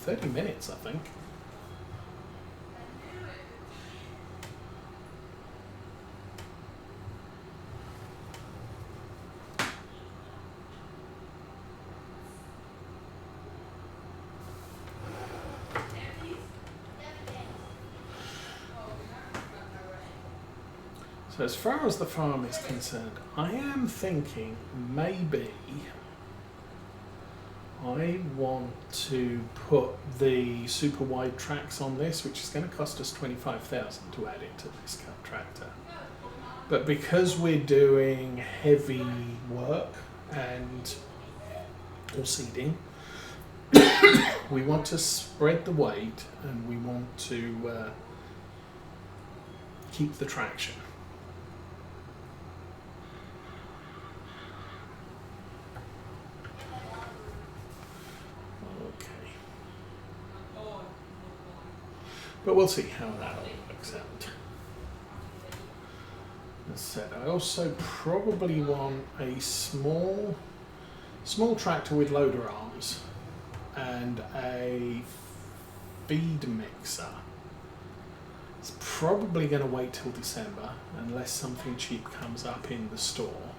30 minutes, I think. So as far as the farm is concerned, I am thinking maybe I want to put the super wide tracks on this, which is going to cost us 25,000 to add it to this tractor. But because we're doing heavy work and or seeding, we want to spread the weight and we want to keep the traction. But we'll see how that all works out. As said, I also probably want a small tractor with loader arms and a feed mixer. It's probably going to wait till December unless something cheap comes up in the store.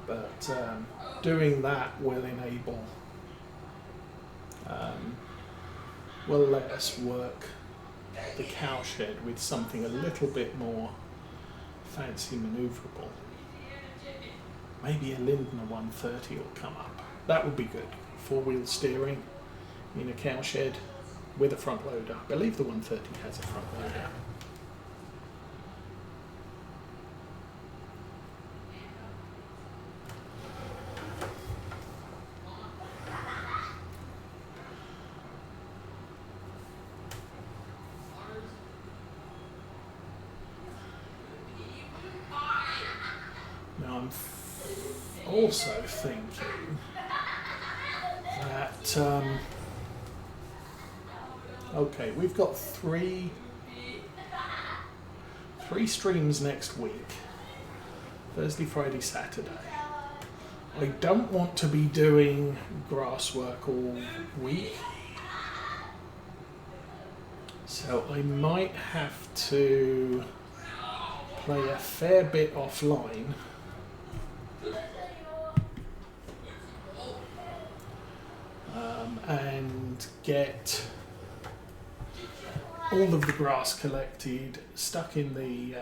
But doing that will enable will let us work the cowshed with something a little bit more fancy manoeuvrable. Maybe a Lindner 130 will come up. That would be good. 4-wheel steering in a cowshed with a front loader. I believe the 130 has a front loader. Also thinking that okay, we've got three streams next week, Thursday, Friday, Saturday. I don't want to be doing grass work all week, so I might have to play a fair bit offline and get all of the grass collected, stuck in the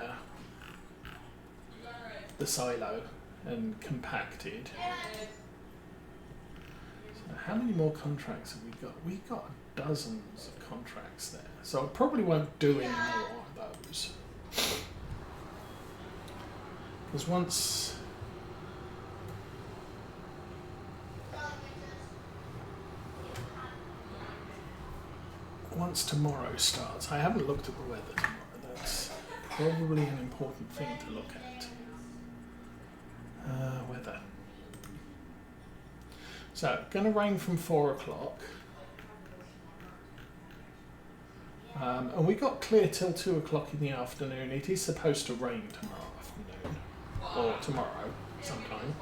silo and compacted. So how many more contracts have we got? We've got dozens of contracts there. So I probably won't do any more of those. Because once tomorrow starts, I haven't looked at the weather tomorrow. That's probably an important thing to look at. Weather. So, going to rain from 4 o'clock. And we got clear till 2 o'clock in the afternoon. It is supposed to rain tomorrow afternoon, or tomorrow sometime.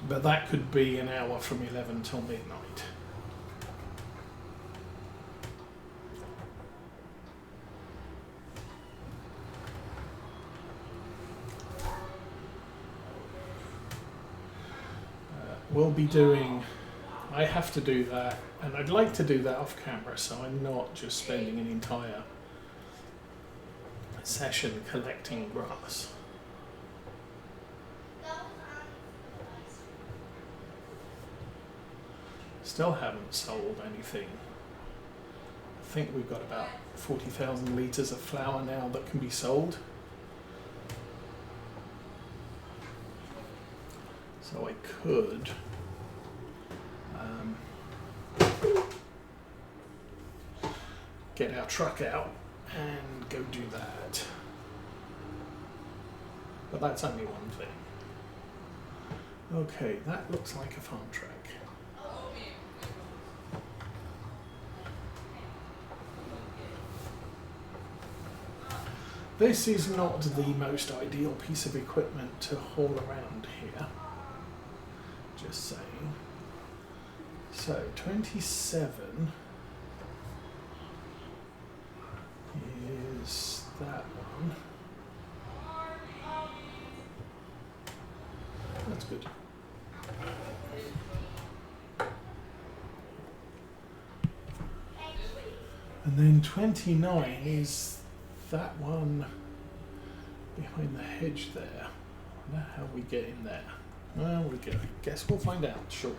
But that could be an hour from 11 till midnight. We'll be doing, I have to do that, and I'd like to do that off camera so I'm not just spending an entire session collecting grass. Still haven't sold anything. I think we've got about 40,000 litres of flour now that can be sold. So I could get our truck out and go do that. But that's only one thing. Okay, that looks like a farm track. This is not the most ideal piece of equipment to haul around here. just saying. So 27 is that one. That's good. And then 29 is that one behind the hedge there. I wonder how we get in there. Well, we go. Guess we'll find out shortly.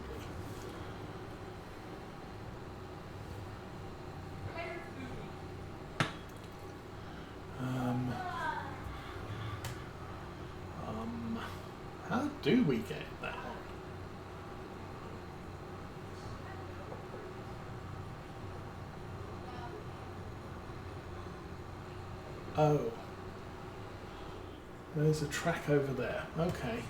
How do we get that on? Oh. There's a track over there. Okay.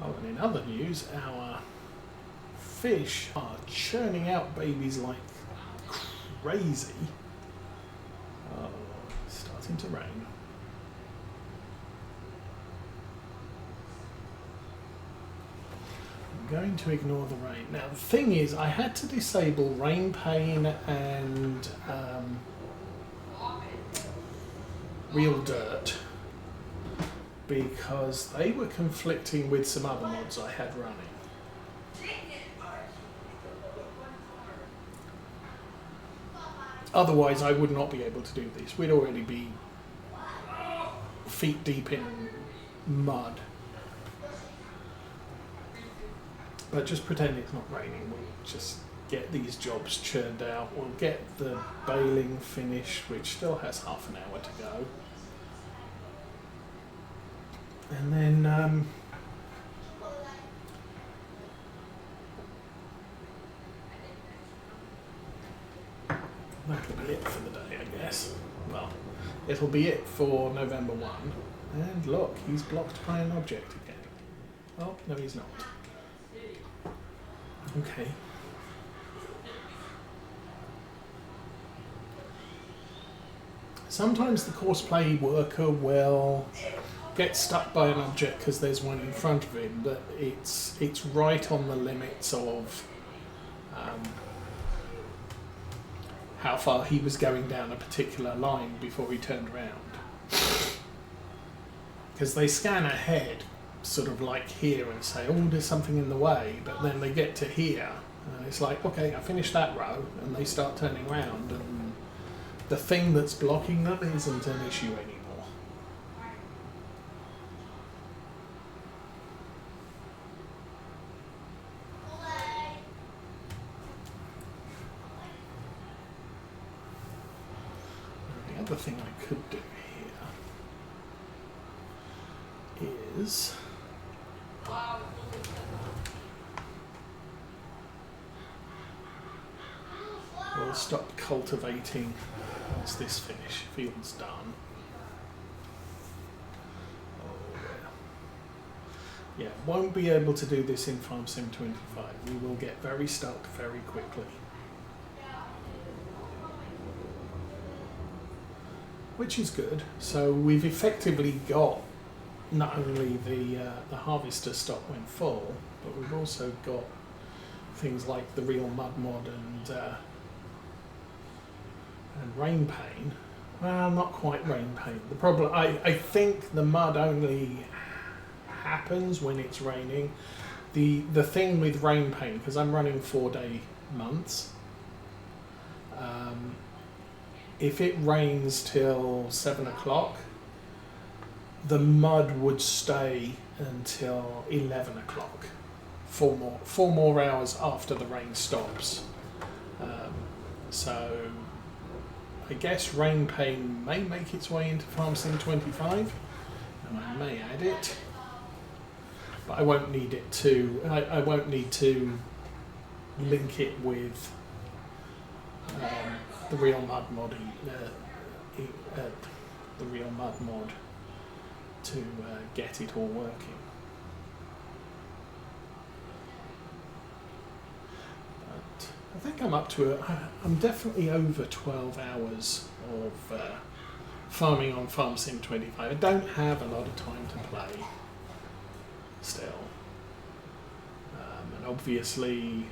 Oh, and in other news, our fish are churning out babies like crazy. Oh, it's starting to rain. I'm going to ignore the rain. Now, the thing is, I had to disable rain pane and real dirt because they were conflicting with some other mods I had running. Otherwise, I would not be able to do this. We'd already be feet deep in mud. But just pretend it's not raining. We'll just get these jobs churned out. We'll get the baling finished, which still has half an hour to go. And then that'll be it for the day, I guess. Well, it'll be it for November 1. And look, he's blocked by an object again. Oh, no he's not. Okay. Sometimes the courseplay worker will get stuck by an object because there's one in front of him, but it's right on the limits of how far he was going down a particular line before he turned around. Because they scan ahead, sort of like here, and say, oh, there's something in the way, but then they get to here, and it's like, okay, I finished that row, and they start turning around, and the thing that's blocking them isn't an issue anymore. The other thing I could do here is we'll stop cultivating once this field's done. Oh, yeah, won't be able to do this in Farm Sim 25. We will get very stuck very quickly. Which is good. So we've effectively got not only the harvester stock when full, but we've also got things like the real mud mod and rain pane. Well, not quite rain pane. The problem, I think the mud only happens when it's raining. The thing with rain pane, because I'm running 4-day months, if it rains till 7 o'clock, the mud would stay until 11 o'clock. 4 more hours after the rain stops. So I guess rain pane may make its way into Farm Sim 25, and I may add it, but I won't need it to. I won't need to link it with the real mud mod. The real mud mod to get it all working. I think I'm up to I'm definitely over 12 hours of farming on Farm Sim 25. I don't have a lot of time to play still. And obviously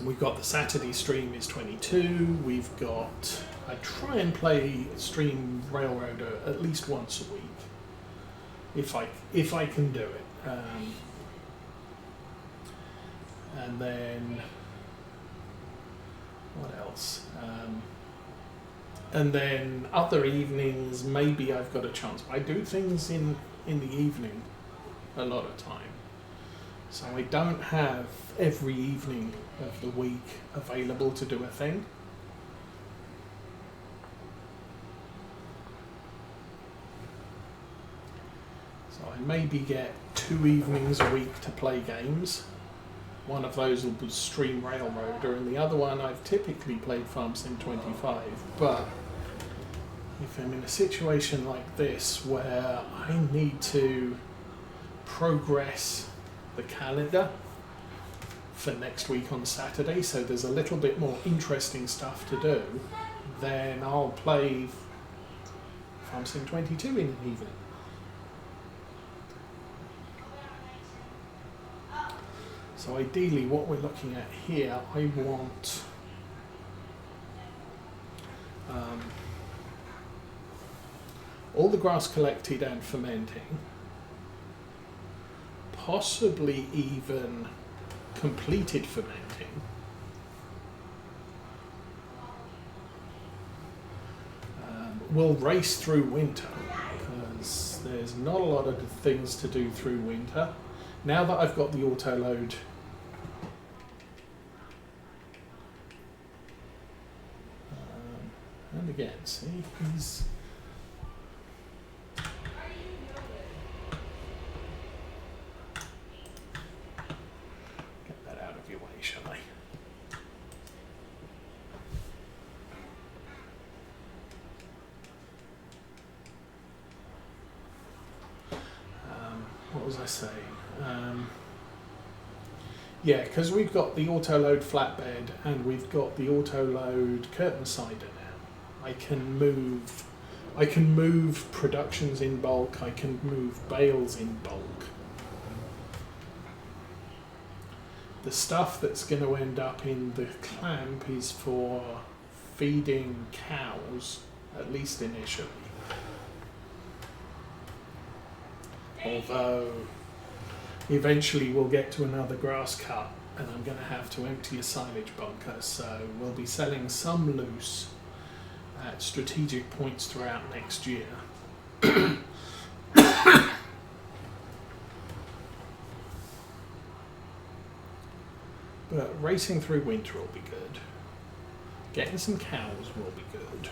we've got the Saturday stream is 22. We've got, I try and play Stream Railroader at least once a week, if I can do it. And then what else? And then other evenings, maybe I've got a chance. I do things in the evening a lot of time, so I don't have every evening of the week available to do a thing. So I maybe get 2 evenings a week to play games. One of those will be Stream Railroader, and the other one I've typically played Farm Sim 25. But if I'm in a situation like this where I need to progress the calendar for next week on Saturday, so there's a little bit more interesting stuff to do, then I'll play Farm Sim 22 in an evening. So ideally what we're looking at here, I want all the grass collected and fermenting, possibly even completed fermenting, we'll race through winter because there's not a lot of things to do through winter. Now that I've got the auto load and again, see, he's get that out of your way, shall I? What was I saying? Yeah, because we've got the auto load flatbed and we've got the auto load curtain sider now. I can move productions in bulk. I can move bales in bulk. The stuff that's going to end up in the clamp is for feeding cows, at least initially. Although eventually we'll get to another grass cut and I'm going to have to empty a silage bunker, so we'll be selling some loose at strategic points throughout next year. But racing through winter will be good. Getting some cows will be good.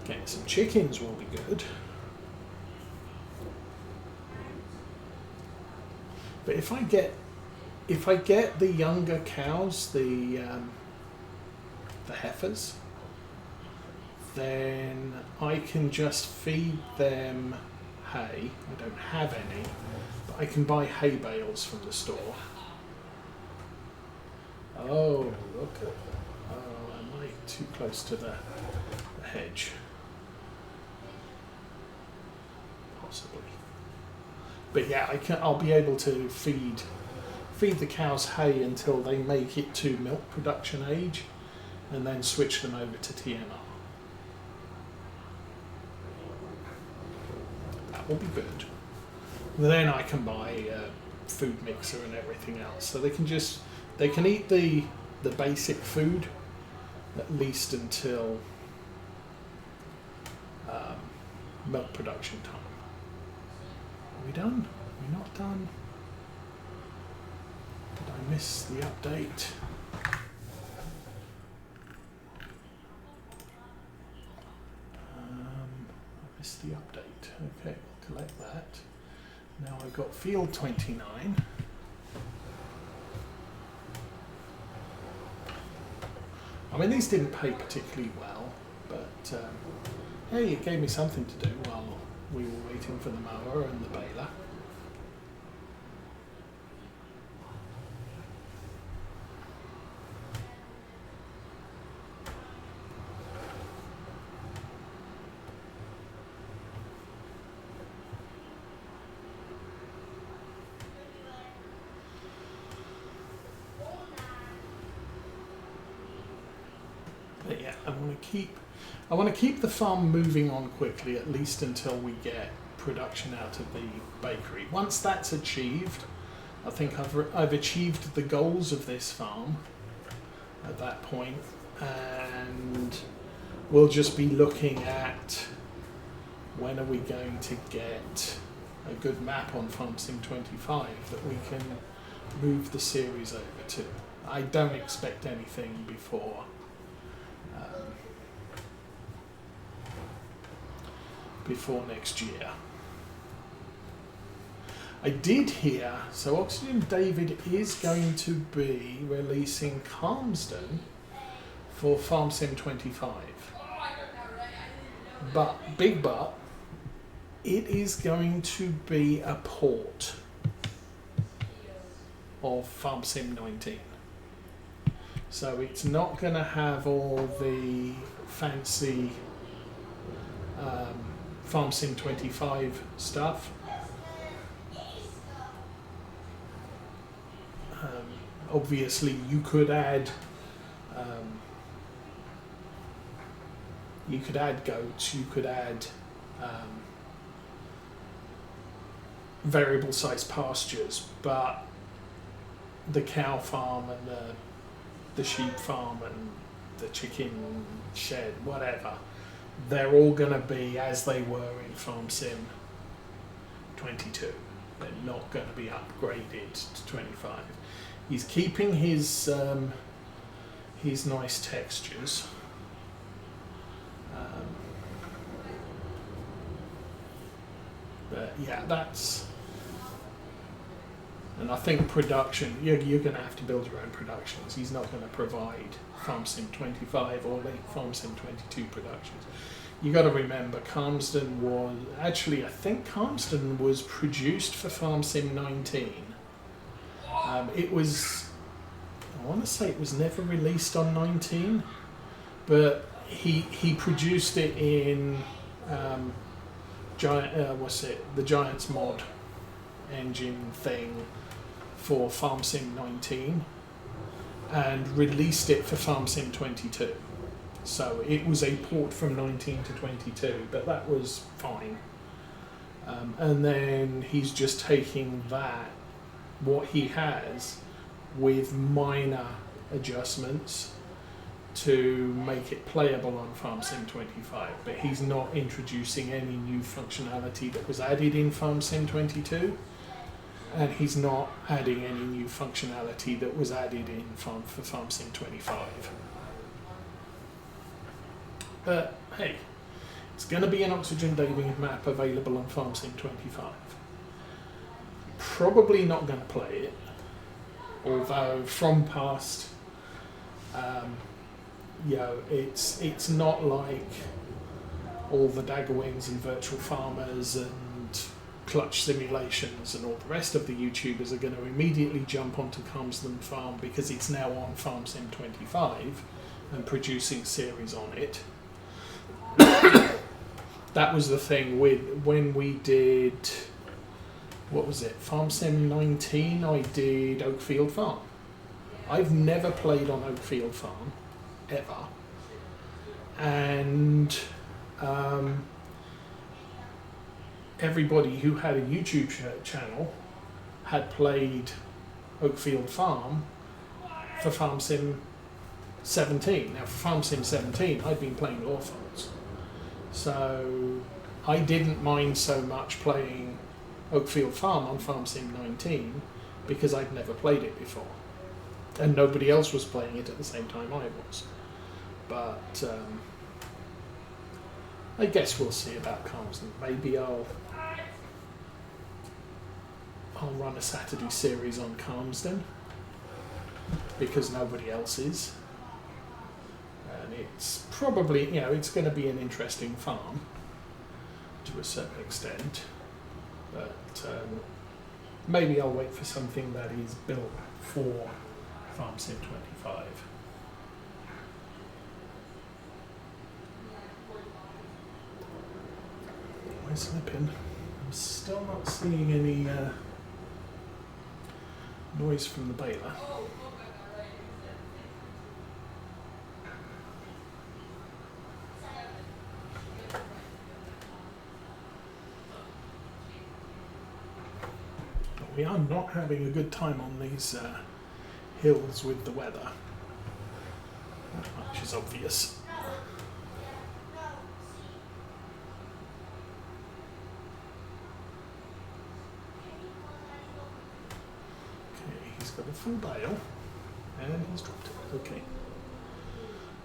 Getting some chickens will be good. But if I get the younger cows, the heifers, then I can just feed them hay. I don't have any, but I can buy hay bales from the store. Oh, look at that. Oh, am I too close to the hedge? Possibly. But yeah, I'll be able to feed the cows hay until they make it to milk production age, and then switch them over to TMR. That will be good. Then I can buy a food mixer and everything else, so they can eat the basic food at least until milk production time. Are we done? Are we not done? Did I miss the update? I missed the update. Okay, we'll collect that. Now I've got field 29. I mean, these didn't pay particularly well, but hey, it gave me something to do while we were waiting for the mower and the baler. want to keep the farm moving on quickly, at least until we get production out of the bakery. Once that's achieved, I think I've achieved the goals of this farm at that point, and we'll just be looking at when are we going to get a good map on FarmSim25 that we can move the series over to. I don't expect anything before next year. I did hear, so Oxygen David is going to be releasing Calmsden for FarmSim25. But, big but, it is going to be a port of FarmSim19. So it's not going to have all the fancy FarmSim25 stuff. Obviously, you could add goats. You could add variable size pastures, but the cow farm and the sheep farm and the chicken shed, whatever, they're all going to be as they were in FarmSim 22. They're not going to be upgraded to 25. He's keeping his nice textures. But yeah, that's... And I think production, you're going to have to build your own productions. He's not going to provide FarmSim 25 or late FarmSim 22 productions. You got to remember, Calmsden was... Actually, I think Calmsden was produced for FarmSim 19. It was... I want to say it was never released on 19, but he produced it in the Giants mod engine thing for FarmSim 19 and released it for FarmSim 22. So it was a port from 19 to 22, but that was fine. And then he's just taking that, what he has, with minor adjustments to make it playable on FarmSim 25, but he's not introducing any new functionality that was added in FarmSim 22, and he's not adding any new functionality that was added in for FarmSim 25. But hey, it's going to be an Oxygen David map available on FarmSim 25. Probably not going to play it, although from past, it's not like all the Daggerwings and Virtual Farmers and Clutch Simulations and all the rest of the YouTubers are going to immediately jump onto Calmsden Farm because it's now on FarmSim 25 and producing series on it. That was the thing when we did, what was it, FarmSim 19, I did Oakfield Farm. I've never played on Oakfield Farm, ever. And everybody who had a YouTube channel had played Oakfield Farm for FarmSim 17. Now for FarmSim 17, I'd been playing Lawfolds. So I didn't mind so much playing Oakfield Farm on FarmSim 19 because I'd never played it before. And nobody else was playing it at the same time I was. But I guess we'll see about Calmsden. Maybe I'll run a Saturday series on Calmsden because nobody else is. And it's probably, it's going to be an interesting farm to a certain extent. But maybe I'll wait for something that is built for FarmSim 25. Where's Slippin'? I'm still not seeing any noise from the baler. we are not having a good time on these hills with the weather. That much is obvious. Okay, he's got a full bale and he's dropped it. Okay.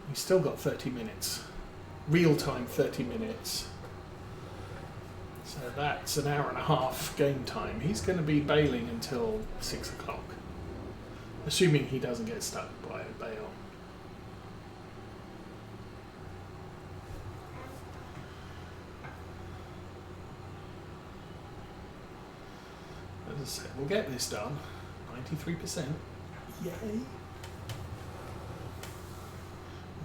He's still got 30 minutes. Real time 30 minutes. So that's an hour and a half game time. He's going to be baling until 6 o'clock. Assuming he doesn't get stuck by a bale. As I said, we'll get this done. 93%. Yay!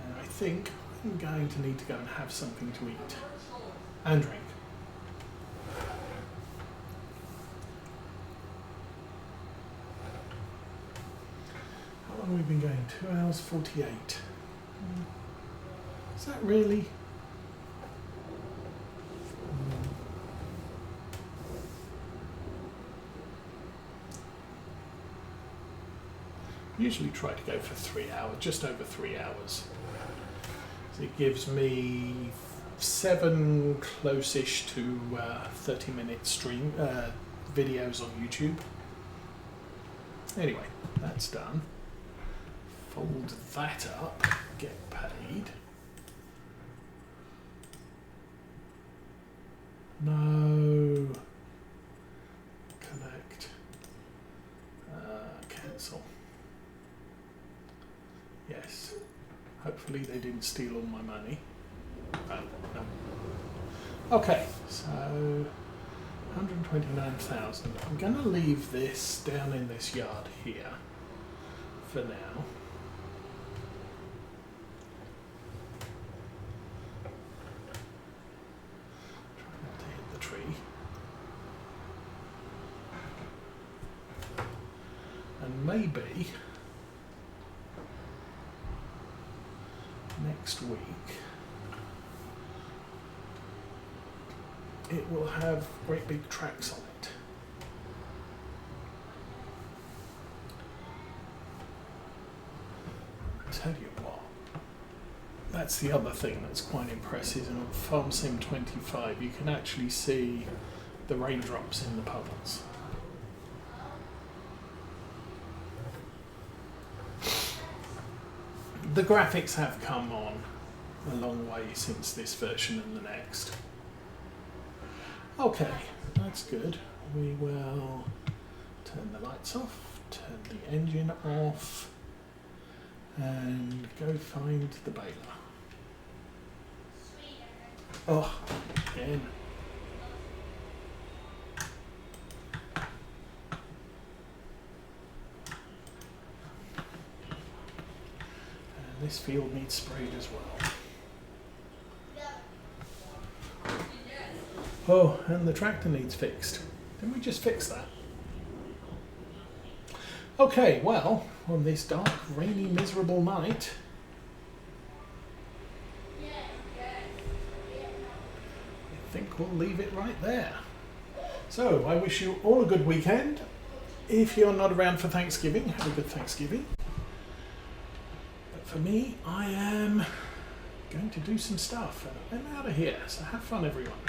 And I think I'm going to need to go and have something to eat. And drink. How long have we been going? 2 hours 48. Is that really? Usually try to go for 3 hours, just over 3 hours. So it gives me 7 close-ish to 30-minute stream videos on YouTube. Anyway, that's done. Fold that up, get paid. No. Collect. Cancel. Yes. Hopefully they didn't steal all my money. Oh, no. Okay, so 129,000. I'm going to leave this down in this yard here for now. Try not to hit the tree. And maybe next week it will have great big tracks on it. I tell you what, that's the other thing that's quite impressive. On Farm Sim 25 you can actually see the raindrops in the puddles. The graphics have come on a long way since this version and the next. Okay, that's good. We will turn the lights off, turn the engine off, and go find the baler. Oh, again. This field needs sprayed as well. Oh, and the tractor needs fixed. Didn't we just fix that? Okay, well, on this dark, rainy, miserable night, I think we'll leave it right there. So, I wish you all a good weekend. If you're not around for Thanksgiving, have a good Thanksgiving. For me, I am going to do some stuff and I'm out of here, so have fun everyone.